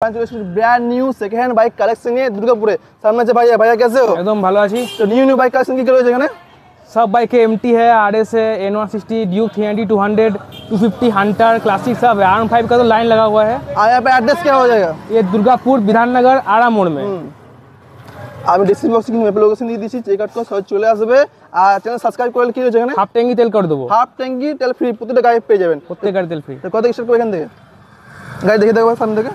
Brand new second hand bike collection है दुर्गापुरे सामने से। भाई भैया कैसे हो? एकदम ভালো আছি। तो न्यू बाइक कलेक्शन की करो এখানে सब बाइक है, एमटी है, आरएस है, N160, ड्यूक 390, 200, 250, हंटर, क्लासिक सब है। R15 का तो लाइन लगा हुआ है। यहाँ पे एड्रेस क्या हो जाएगा? ये दुर्गापुर विधाननगर आरा मोड़ में। আমি ডিসক্রিপশন বক্সে কি ম্যাপ লোকেশন দিয়ে দিয়েছি, চেক আউট করে সবাই চলে আসবে। আর চ্যানেল সাবস্ক্রাইব করলে কি হচ্ছে এখানে হাফ ট্যাঙ্কি তেল করে দেবো। হাফ ট্যাঙ্কি তেল ফ্রি প্রত্যেকটা গাড়ি পেয়ে যাবেন। প্রত্যেক গাড়ি তেল ফ্রি। তো কত স্টার্ট করে এখান থেকে গাড়ি দেখে দেখো সামনে থেকে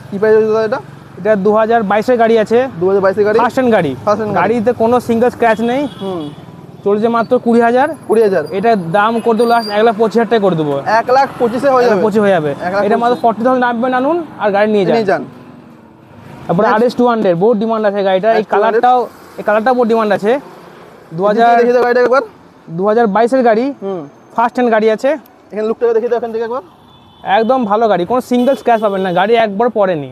কি প্রাইস হচ্ছে এটা? এটা 2022 এর গাড়ি আছে। 2022 এর গাড়ি, ফার্স্ট হ্যান্ড গাড়ি। গাড়িতে কোনো সিঙ্গেল স্ক্র্যাচ নেই। চলছে মাত্র 20000। এটার দাম করে দেবো লাস্ট 1,25,000 টাকা করে দেবো। 1,25,000 হয়ে যাবে। 1,25,000 হয়ে যাবে। এটা মাত্র 40,000 নামবেন আনুন আর গাড়ি নিয়ে যান। তারপরে RS 200 বহুত ডিমান্ড আছে গাড়িটা। এই কালারটাও বহুত ডিমান্ড আছে। 2022 এর গাড়ি, ফার্স্ট হ্যান্ড গাড়ি আছে। এখানে লুকটা দেখিয়ে দাও এখান থেকে একবার। একদম ভালো গাড়ি, কোনো সিঙ্গেল স্ক্র্যাচ পাবেন না। গাড়ি একবার পড়েনি।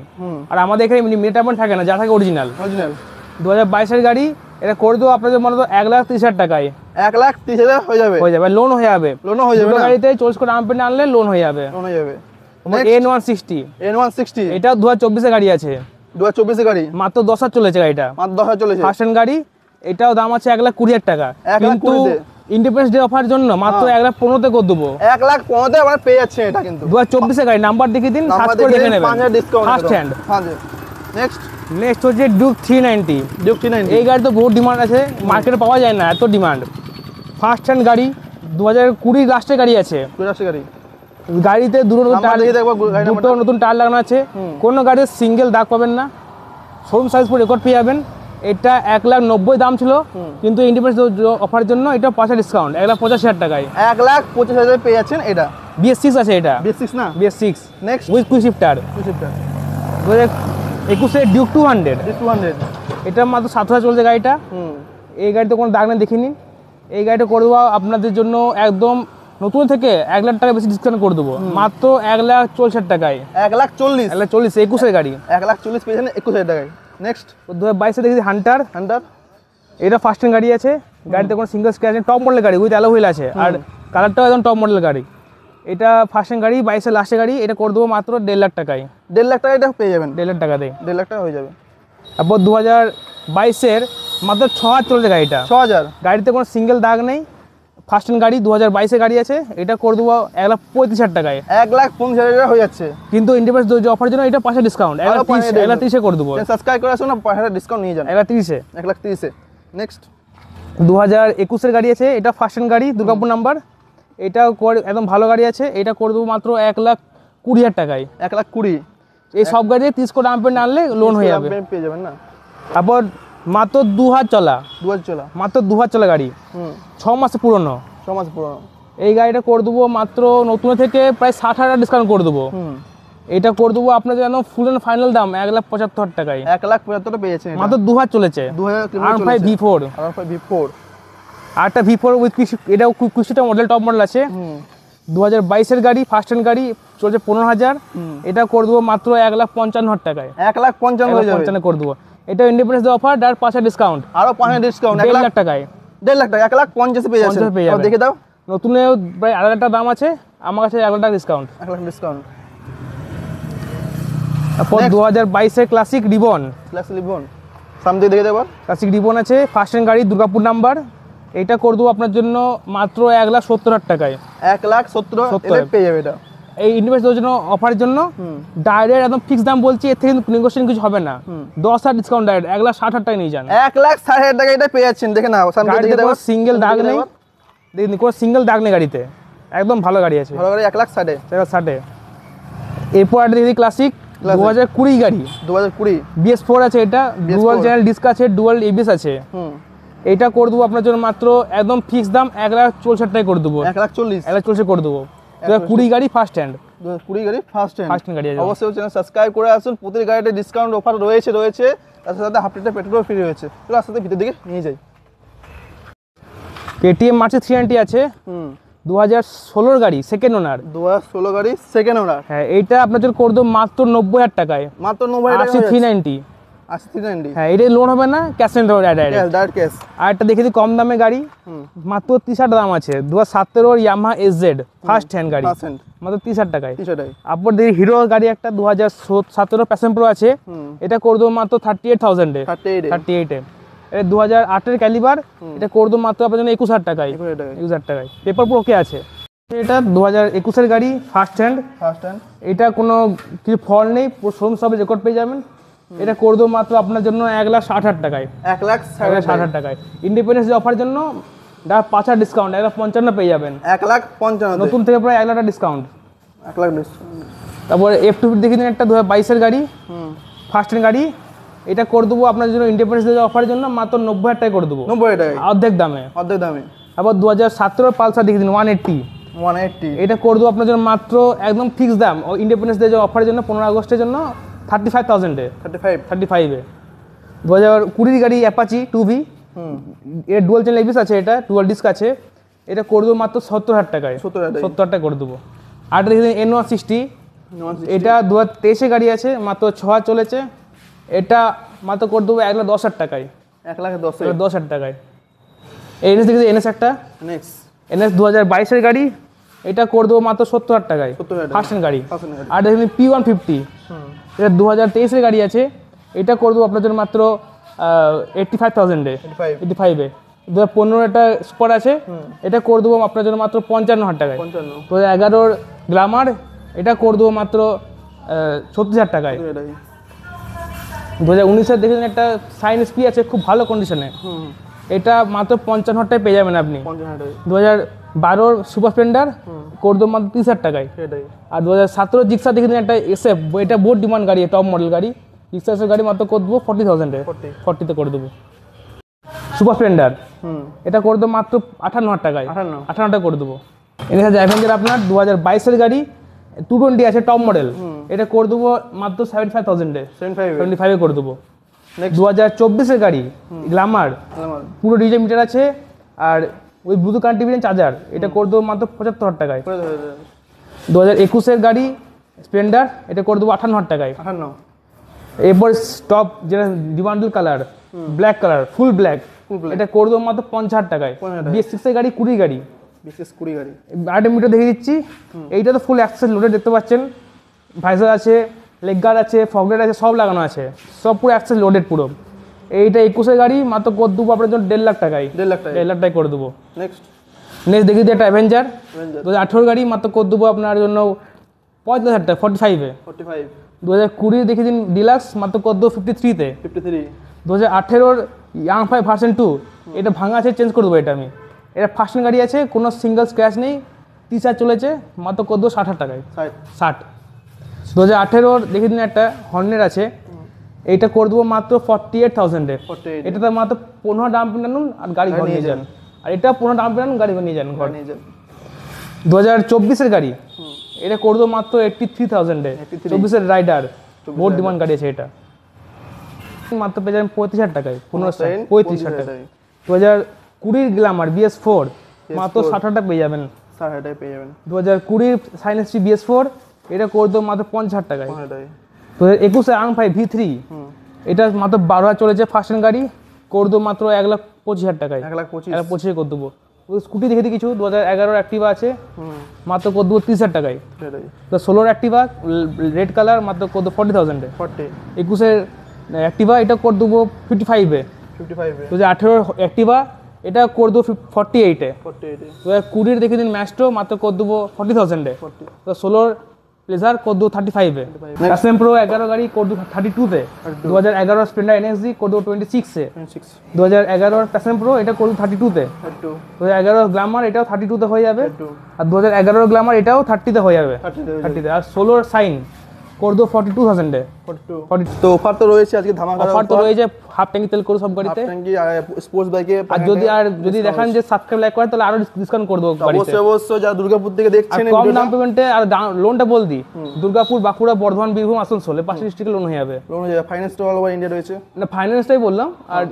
আর আমাদের এখানে মেটাপয়েন্ট থাকে না, যা থাকে অরিজিনাল। 2022 এর গাড়ি। এটা করে দেবো আপনাদের মনে তো 1,30,000 টাকায়। 1,30,000 হয়ে যাবে। লোন হয়ে যাবে। গাড়িতে 24 করে আম পেনে আনলে লোন হয়ে যাবে। N160 এটা 2024 এর গাড়ি আছে। 2024 এর গাড়ি, মাত্র 10,000 চলেছে গাড়িটা। মাত্র 10,000 চলেছে। ফার্স্ট হ্যান্ড গাড়ি। এটাও দাম আছে 1,20,000 টাকা। কিন্তু ইন্ডিপেন্ডেন্স ডে অফার জন্য মাত্র 1,15,000 করে দেবো। 1,15,000 আমরা পেয়ে যাচ্ছে এটা। কিন্তু 2024 এর গাড়ি, নাম্বার দেখিয়ে দিন, সার্চ করে দেখে নেবেন। 5,000 ডিসকাউন্ট ফার্স্ট হ্যান্ড। নেক্সট হচ্ছে ডিউক 390। এই গাড়ি তো বহুত ডিমান্ড আছে, মার্কেটে পাওয়া যায় না, এত ডিমান্ড। ফার্স্ট হ্যান্ড গাড়ি, 2020 লাস্টের গাড়ি আছে। গাড়িতে দুটো নতুন টায়ার লাগানো আছে। কোনো গাড়ির সিঙ্গেল দাগ পাবেন না। শোরুম সাইজ পুরো রেকর্ড পেয়ে যাবেন। এটা 1,90,000 দাম ছিল, কিন্তু ইন্ডিপেন্ডেন্স অফার জন্য এটা 5,000 ডিসকাউন্ট 1,25,000 টাকায়। 1,25,000 পেয়ে যাচ্ছেন। এটা BS6 আছে। এটা BS6 না? BS6 next with quick shifter. 2021 এর ডিউক 200। এটা মাত্র 7,000 চলছে গাড়িটা। এই গাড়িতে কোনো দাগ নেই, দেখিনি। এই গাড়িটা করে দেবো আপনাদের জন্য একদম নতুন থেকে 1,00,000 টাকা বেশি ডিসকাউন্ট করে দেবো, মাত্র 1,40,000 টাকায়। 1,40,000 21 এর গাড়ি। 1,40,000 পেয়েছেন 21,000 টাকায়। নেক্সট 2022 এ দেখি হান্টার। এটা ফার্স্ট হ্যান্ড গাড়ি আছে। গাড়িতে কোনো সিঙ্গেল স্ক্র্যাচ নেই, টপ মডেলের গাড়ি, উইথ অ্যালো হুইল আছে। আর কালারটাও একদম টপ মডেলের গাড়ি। এটা ফার্স্ট হ্যান্ড গাড়ি, 22 এর লাস্টের গাড়ি। এটা করে দেবো মাত্র 1,50,000 টাকায়। 1,50,000 টাকা এটা পেয়ে যাবেন। 1,50,000 টাকাতে 1,50,000 টাকা হয়ে যাবে। তারপর 2022 এর মাত্র 6,000 চলছে গাড়িটা। 6,000। গাড়িতে কোনো সিঙ্গেল দাগ নেই, ফার্স্ট হ্যান্ড গাড়ি, 2022 এর গাড়ি আছে। এটা করে দেবো 1,35,000 টাকায়। 1,35,000 টাকা হয়ে যাচ্ছে। কিন্তু ইন্ডিপেন্ডেন্স অফার জন্য এটা 5,000 ডিসকাউন্ট 1,30,000 করে দেবো। সাবস্ক্রাইব করে আসুন, 5,000 ডিসকাউন্ট নিয়ে যান। 1,30,000। নেক্সট 2021 এর গাড়ি আছে। এটা ফার্স্ট হ্যান্ড গাড়ি, দুর্গাপুর নাম্বার। এটা একদম ভালো গাড়ি আছে। এটা করে দেবো মাত্র 1,20,000 টাকায়। 1,20,000। এই সব গাড়ি 30 করে আম্পেন আনলে লোন হয়ে যাবে। পেয়ে যাবেন না। তারপর মাত্র 2,000 চলা। মাত্র 2,000 চলা গাড়ি। 6 মাস পুরনো। 6 মাস পুরনো। এই গাড়িটা করে দেবো মাত্র নতুন থেকে প্রায় 60,000 ডিসকাউন্ট করে দেবো। এটা করে দেবো আপনাদের একদম ফুল এন্ড ফাইনাল দাম 1,75,000 টাকায়। 1,75,000 পেয়ে যাচ্ছেন। মাত্র 2,000 চলেছে। R5 V4। আর একটা V4 উইথ এটা কুইকটা মডেল, টপ মডেল আছে। 2022 এর গাড়ি, ফার্স্ট হ্যান্ড গাড়ি, চলছে 15,000। এটা করে দেবো মাত্র 1,55,000 টাকায়। 1,55,000 করে দেবো। এটা ইন্ডিপেন্ডেন্স অফার আর 5,000 ডিসকাউন্ট। আরো 5,000 ডিসকাউন্ট 1,50,000 টাকায়। 1,50,000 টাকা 1,50,000 পেয়ে যাচ্ছেন। দেখে দাও। নতুনে প্রায় 1,000 টাকা দাম আছে, আমার কাছে 1,000 টাকা ডিসকাউন্ট। 1,000 ডিসকাউন্ট। তারপর 2022 এর ক্লাসিক রিবন। সামনে দেখে দেবো। ক্লাসিক রিবন আছে, ফার্স্ট হ্যান্ড গাড়ি, দুর্গাপুর নাম্বার। এটা করে দেবো আপনার জন্য মাত্র 1,70,000 টাকায়। 1,70,000 পেয়ে যাবে এটা। এই ইনভেস্টর জন্য অফারের জন্য ডাইরেক্ট একদম ফিক্স দাম বলছি, এর থেকে নেগোশিয়েশন কিছু হবে না। 10,000 ডিসকাউন্ট ডাইরেক্ট 1,60,000 টাকা নিয়ে যান। 1,60,000 টাকা এটা পেয়ে যাচ্ছেন। দেখে নাও সামনে দেখে দাও। সিঙ্গেল দাগ নেই, দেখুন কোনো সিঙ্গেল দাগ নেই গাড়িতে। একদম ভালো গাড়ি আছে। ভালো গাড়ি 1,60,000। এরপর একটা দেখি ক্লাসিক 2020 গাড়ি। 2020 BS4 আছে। এটা ডুয়াল চ্যানেল ডিস্ক আছে, ডুয়াল ABS আছে। এটা করে দেবো আপনার জন্য মাত্র একদম ফিক্স দাম 1,40,000 টাকা করে দেবো। 1,40,000 করে দেবো। 2020 গাড়ি, ফার্স্ট হ্যান্ড। 2020 গাড়ি, ফার্স্ট হ্যান্ড গাড়ি আছে। অবশ্যই চ্যানেল সাবস্ক্রাইব করে আসুন। প্রতি গাড়িতে ডিসকাউন্ট অফার রয়েছে। তার সাথে হাফ লিটার পেট্রোল ফ্রি রয়েছে। চলো আস্তে ভিতর দিকে নিয়ে যাই। KTM মার্চি 390 আছে। 2016 গাড়ি, সেকেন্ড ওনার। 2016 গাড়ি, সেকেন্ড ওনার। হ্যাঁ, এইটা আপনার জন্য করে দেবো মাত্র 90,000 টাকায়। মাত্র 90,000 টাকা। RC 390। 8390 হ্যাঁ, এটা লোন হবে না, ক্যাশ এন্ড ডাইরেক্ট ক্যাশ। আর একটা দেখে দিই কম দামে গাড়ি, মাত্র 30,000 দাম আছে, 2017 ইয়ামাহা এসজেড ফার্স্ট হ্যান্ড গাড়ি, মাত্র 30,000 টাকায়। তারপর দেখি হিরো গাড়ি একটা 2017 প্যাশন প্রো আছে, এটা করে দেবো মাত্র 38,000 এ, 38 এ। এটা 2008 ক্যালিবার, এটা করে দেবো মাত্র আপনার জন্য 21,000 টাকায়, 21,000 টাকায়। পেপার পুরো ওকে আছে। এটা 2021 গাড়ি, ফার্স্ট হ্যান্ড। এটা কোনো কিছু ফল নেই, শোরুম সবে রেকর্ড পেয়ে যাবেন। এটা করে দেবো মাত্র আপনার জন্য 1,60,000 টাকায়, 1,60,000 টাকায়। ইন্ডিপেন্ডেন্স ডে অফার জন্য 5,000 ডিসকাউন্ট, 1,55,000 পেয়ে যাবেন, 1,55,000 নতুন থেকে প্রায় 1,00,000 টাকা ডিসকাউন্ট। 1,00,000 ডিসকাউন্ট। তারপর F2 দেখে দিন একটা 2022 গাড়ি, ফার্স্ট হ্যান্ড গাড়ি, এটা করে দেবো আপনার জন্য ইন্ডিপেন্ডেন্স ডে অফার জন্য মাত্র 90,000 টাকা করে দেবো, 90,000 টাকা, অর্ধেক দামে। আবার 2017 পালসার দেখে দিন 180, এটা করে দেবো আপনার জন্য মাত্র একদম ফিক্স দাম, ইন্ডিপেন্ডেন্স ডে অফারের জন্য 15 আগস্টের জন্য 35,000 এ, 35 এ। 2020 গাড়ি অ্যাপাচি 2V, এর ডুয়াল চ্যানেল এবিএস আছে, এটা ডুয়াল ডিস্ক আছে, এটা করে দেবো মাত্র 70,000 টাকায়, 70,000 টাকা করে দেবো। আর দেখে দিন N160, এটা 2023 গাড়ি আছে, মাত্র 6 চলেছে, এটা মাত্র করে দেবো 1,10,000 টাকায়, 1,10,000 টাকায়। এনএস দেখে দিন NS একটা, NS 2022 গাড়ি, এটা করে দেবো মাত্র 70,000 টাকায়, ফার্স্ট হ্যান্ড গাড়ি। আর দেখুন P150, এটা 2023 গাড়ি আছে, এটা করে দেবো আপনার জন্য মাত্র 85,000 এ, 85 এ। 2015 একটা স্পট আছে, এটা করে দেবো আপনার জন্য মাত্র 55,000 টাকায়। 2011 গ্ল্যামার, এটা করে দেবো মাত্র 36,000 টাকায়। 2019 দেখেছেন একটা সাইন SP আছে, খুব ভালো কন্ডিশনে, এটা মাত্র 55,000 টাকায় পেয়ে যাবেন আপনি। 2012 সুপার স্প্লেন্ডার করে দেবো মাত্র 30,000 টাকায়। আর 2017 জিক্সা দেখেছেন একটা SF, এটা বহুত ডিমান্ড গাড়ি, টপ মডেল গাড়ি, জিক্সা গাড়ি মাত্র করে দেবো 40,000 এ, 40তে করে দেবো। সুপার স্প্লেন্ডার, এটা করে দেবো মাত্র 58,000 টাকায়, 58 টাকা করে দেবো। এর সাথে অ্যাভেঞ্জার আপনার 2022 গাড়ি 220 আছে, টপ মডেল, এটা করে দেবো মাত্র 75,000 এ, 75 এ করে দেবো। 2024 গাড়ি গ্ল্যামার, পুরো ডিজিটাল মিটার আছে, আর ওই ব্লুটুথ কানেক্টিভিটি চার্জার, এটা করে দেবো মাত্র 75,000 টাকায়। 2021 গাড়ি স্প্লেন্ডার, এটা করে দেবো 58,000 টাকায়। এরপর স্টপ যেটা ডিমান্ডেল colour, black colour, full black, এটা করে দেবো মাত্র 50,000 টাকায়। BS6 গাড়ি 20 গাড়ি, আরেকটা মিটার দেখে দিচ্ছি, এইটা তো ফুল অ্যাক্সেস লোডেড দেখতে পাচ্ছেন, ভাইজার আছে, লেগ গার্ড আছে, ফগলাইট আছে, সব লাগানো আছে, সব পুরো অ্যাক্সেস লোডেড পুরো। এইটা 21 গাড়ি, মাত্র করে দেবো আপনার জন্য 1,50,000 টাকায়, 1,50,000 টাকায় করে দেবো। নেক্সট দেখি একটা অ্যাভেঞ্জার 2018 গাড়ি, মাত্র করে দেবো আপনার জন্য 45,000 টাকা, 45 এ। 2020 দেখে দিন ডিলাক্স, মাত্র করে দেবো 53-তে। 2018 ইয়াং 5 ভার্সন 2, এটা ভাঙা আছে, চেঞ্জ করে দেবো এটা আমি। এটা ফার্স্ট হ্যান্ড গাড়ি আছে, কোনো সিঙ্গেল স্ক্র্যাচ নেই, 30,000 চলেছে, মাত্র করে দেবো 60,000 টাকায়, 60। 2018 দেখে দিন একটা হর্নেট আছে, এইটা করে দেবো মাত্র 48,000 এ। এটাতে মাত্র 15 ডাউন পেমেন্ট আনুন আর গাড়ি ঘর নিয়ে যান, আর এটা 15 ডাউন পেমেন্ট গাড়ি নিয়ে যান ঘর। 2024 গাড়ি, এটা করে দেবো মাত্র 83,000 এ, 24 রাইডার, বহুত ডিমান্ড গাড়ি আছে, এটা মাত্র পেয়ে যাবেন 35,000 টাকায়, 35,000 টাকায়। 2020 গ্ল্যামার BS4, মাত্র 60,000 টাকা পেয়ে যাবেন, 2020 সাইন SP BS4, এটা করে দেবো মাত্র 50,000 টাকায়। 2021 আং 5 V3, এটা মাত্র 12,000 চলেছে, ফার্স্ট হ্যান্ড গাড়ি, করে দেবো মাত্র 1,25,000 টাকায়, 1,25,000 করে দেবো। স্কুটি দেখে দিই কিছু, 2011 অ্যাক্টিভা আছে, মাত্র করে দেবো 30,000 টাকায়। তো 16 অ্যাক্টিভা রেড কালার, মাত্র করে দেবো 40,000 এ। 21 অ্যাক্টিভা, এটা করে দেবো 55 এ। 2018 অ্যাক্টিভা, এটা করে দেবো 48 এ। 2020 দেখে দিন ম্যাস্ট্রো, মাত্র করে দেবো 40,000 এ। তো 16 প্লেজার করে দেবো 35 এ। প্যাশন প্রো 11 গাড়ি করে দেবো 32-তে। 2011 স্প্লেন্ডার NSG করে দেবো 26 এ। 2011 প্যাশন প্রো, এটা করে দেবো 32-তে। 2011 গ্ল্যামার, এটাও 32-তে হয়ে যাবে। আর 2011 গ্ল্যামার, এটাও 30-তে হয়ে যাবে, 30-তে। আর 16 সাইন করে দেবো 42,000 এ। তো অফার তো রয়েছে আজকে, ধামাকা অফার তো রয়েছে, হাফ ট্যাঙ্কি তেল করে সব গাড়িতে, স্পোর্টস বাইকে। আর যদি দেখান যে সাবস্ক্রাইব লাইক করে, তাহলে আরো ডিসকাউন্ট করে দেবো গাড়িতে। অবশ্যই যারা দুর্গাপুর থেকে দেখছেন, কম দাম পেমেন্টে, আর লোনটা বল দিই, দুর্গাপুর, বাঁকুড়া, বর্ধমান, বীরভূম, আসানসোল, 5টি ডিস্ট্রিক্টে লোন হয়ে যাবে। ফাইন্যান্স তো অল ওভার ইন্ডিয়া রয়েছে, না ফাইন্যান্সটাই বললাম, আর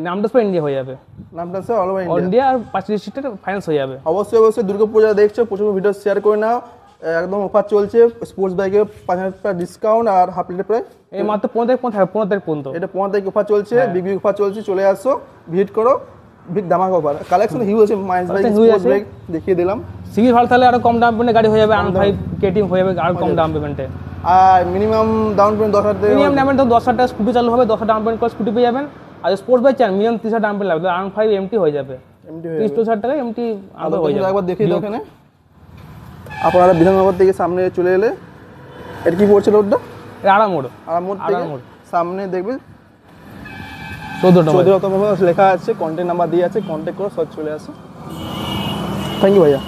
নামটা তো ইন্ডিয়া হয়ে যাবে, নামটা স্যার অল ওভার ইন্ডিয়া, আর 5টি ডিস্ট্রিক্টে ফাইন্যান্স হয়ে যাবে। অবশ্যই দুর্গাপুর যারা দেখছো, প্রচুর ভিডিও শেয়ার করে নাও, একদম অফার চলছে, স্পোর্টস বাইকে 5,000 টাকা ডিসকাউন্ট আর হাফ লিটার প্রায় এই মাত্র 15 তারিখ পর্যন্ত এটা 15 তারিখ অফার চলছে, বিগ বিগ অফার চলছে, চলে আসো ভিজিট করো, বিগ ধামাকা অফার। কালেকশন হিউজ আছে, মাইন্স বাইক স্পোর্টস বাইক দেখিয়ে দিলাম। সিভি ভালো থাকলে আরো কম ডাউন পেমেন্টে গাড়ি হয়ে যাবে, R5 কেটিএম হয়ে যাবে আর কম ডাউন পেমেন্টে। আর মিনিমাম ডাউন পেমেন্ট 10,000 টাকা, মিনিমাম ডাউন পেমেন্ট 10,000 টাকা স্কুটি চালু হবে, 10,000 ডাউন পেমেন্ট করে স্কুটি পেয়ে যাবেন। আর স্পোর্টস বাইক চান মিনিমাম 30,000 ডাউন পেমেন্ট লাগবে, R5 এমটি হয়ে যাবে, এমটি 30-40,000 টাকা এমটি আলাদা হয়ে যাবে। একবার দেখিয়ে দাও এখানে। আপনারা বিধাননগর থেকে সামনে চলে এলে এটা কি পড়ছে রোডটা? আড়ামোড় থেকে সামনে দেখবে 14 নম্বর লেখা আছে, কন্ট্যাক্ট নাম্বার দিয়ে আছে, কন্ট্যাক্ট করে সব চলে আসো। থ্যাংক ইউ ভাইয়া।